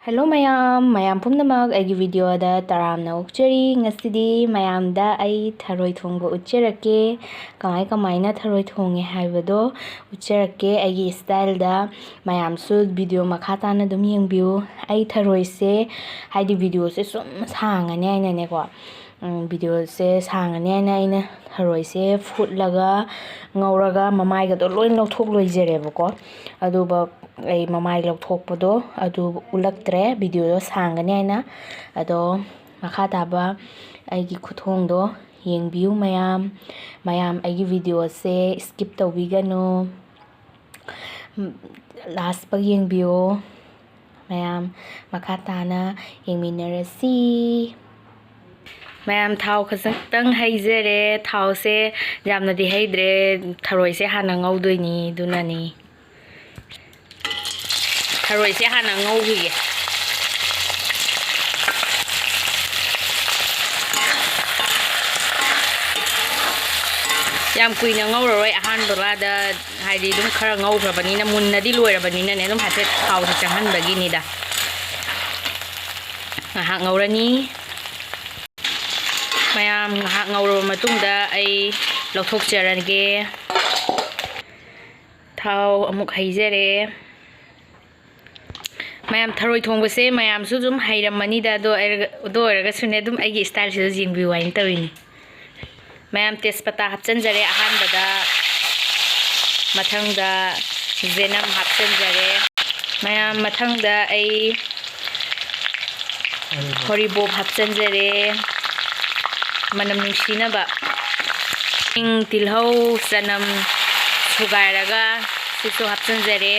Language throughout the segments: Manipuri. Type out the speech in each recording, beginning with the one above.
Hello mayam pumnamak aigi video da taramna ukchari ngasidi mayamda ai tharoi thongba uchcherake kamai na tharoi thonge haibado uchcherake aigi style da mayamsu video makha tana dum yengbiu ai tharoi se haidi video se sum sangane aina ne ko video se sangane aina tharoi se futlaga ngauraga mamai ga do loin lawthok loijereba ko aduba ai mamai lawthokpado adu ulaktre video do sangane aina ado makha taba aigi khuthong do yengbiu mayam aigi video se skip tawbiganu last pa yengbiu mayam makha tana yengminarasi mayam thau khasang haijere thau se jamna di haidre tharoi se hana ngaudoini dunani tharoi se hana ngaugi yam kuina ngauroi ahanbala da haidi dum khara ngaubrabanina munnadi loirabanina ne dum hate thau se changanbagi ni da ha ngaurani mayam ngauro matungda ai lawthok charage thau amuk haijere mayam tharoi thongba se mayam su dum heiramani da do eraga sune dum aigi style se jingbi wain tawini mayam tespata hapchanjare ahanbada mathangda zenam hapchanjare mayam mathangda ai horibob hapchanjare manam nungsinaba tilhau sanam sugairaga sisu hapchanjare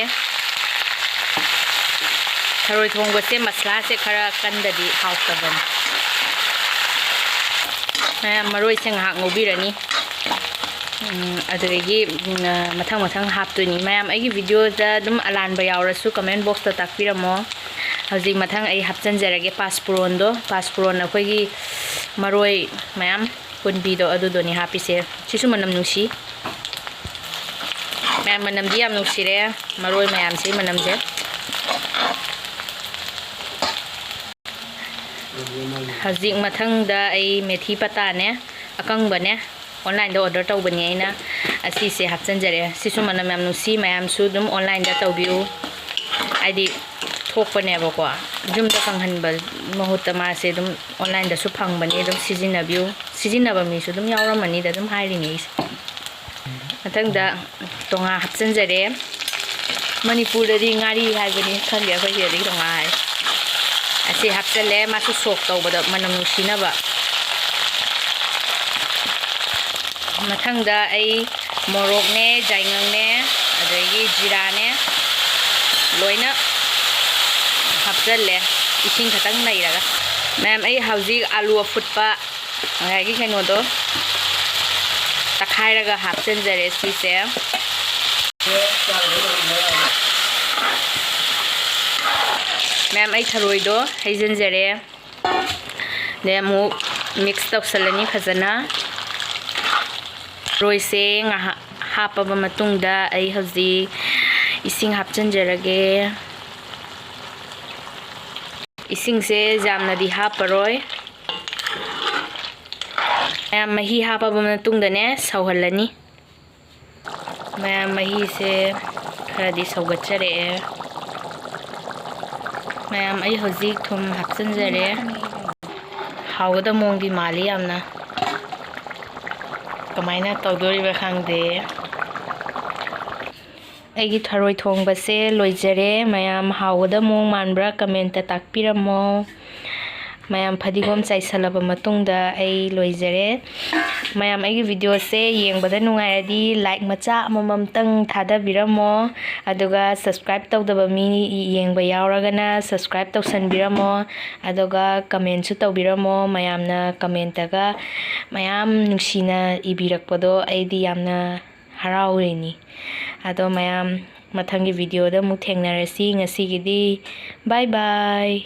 tharoi thongba se masla se khara kandadi hautabani maroi se ngahak ngobirani adagi mathang haptuni mayam aigi video da dum alanba yaurasu comment box ta takpirammu haji mathang ai hapchanjarage paspuron akhoi maroi mayam punbi do adu doni hapise sisu manam nungsi mayam manam di yam nungsire maroi mayam se manam je haji mathang da ai methi pata ne akang bane online da order tawbani aina asi se hapchanjare sisu manam yam nungsi mayam su dum online da tawbiu aidi thokpane ba ko jumda panghanba mahutta ma se dum online da su phangbani dum sijinaba mi su dum yauramani da dum hairini mathang da tonga hapchanjare Manipuri da ngari haibani khandi akhoi yadi tonga hai asi hapchale masu sok tawbada manam nungsinaba mathang da ai morok ne jaingang ne adagi jira ne loina hapchale ising khatang nairaga ma'am ai hauji alu afutpa ngagi kaino do takhairaga hapchanjare sise ma'am ai tharoi do haijanjare de mu mix tawsalani khajana roi se nga hapaba matungda ai hauji ising hapchanjarage ising se jamna di haparoi mayam mahi hapaba matungda ne sauhalani mayam mahi se khadi saugachare mayam ai hoji thum hapchanjare hawda mongbi mali yamna kamaina tawdoriba khangde aigi tharoi thongba se loijare mayam hawda mong manbra comment ta takpirammu mayam phadigom chaisalaba matungda ai loijare mayam aigi video se yengbada nungairadi like macha amamamtang thadabirammu aduga subscribe tawdaba mi yengba yauragana subscribe tawsanbirammu aduga comment su tawbirammu mayamna comment taga mayam nungsina ibirakpado aidi yamna haraureni ado mayam mathangi video da mu thengnarasi ngasigidi bye bye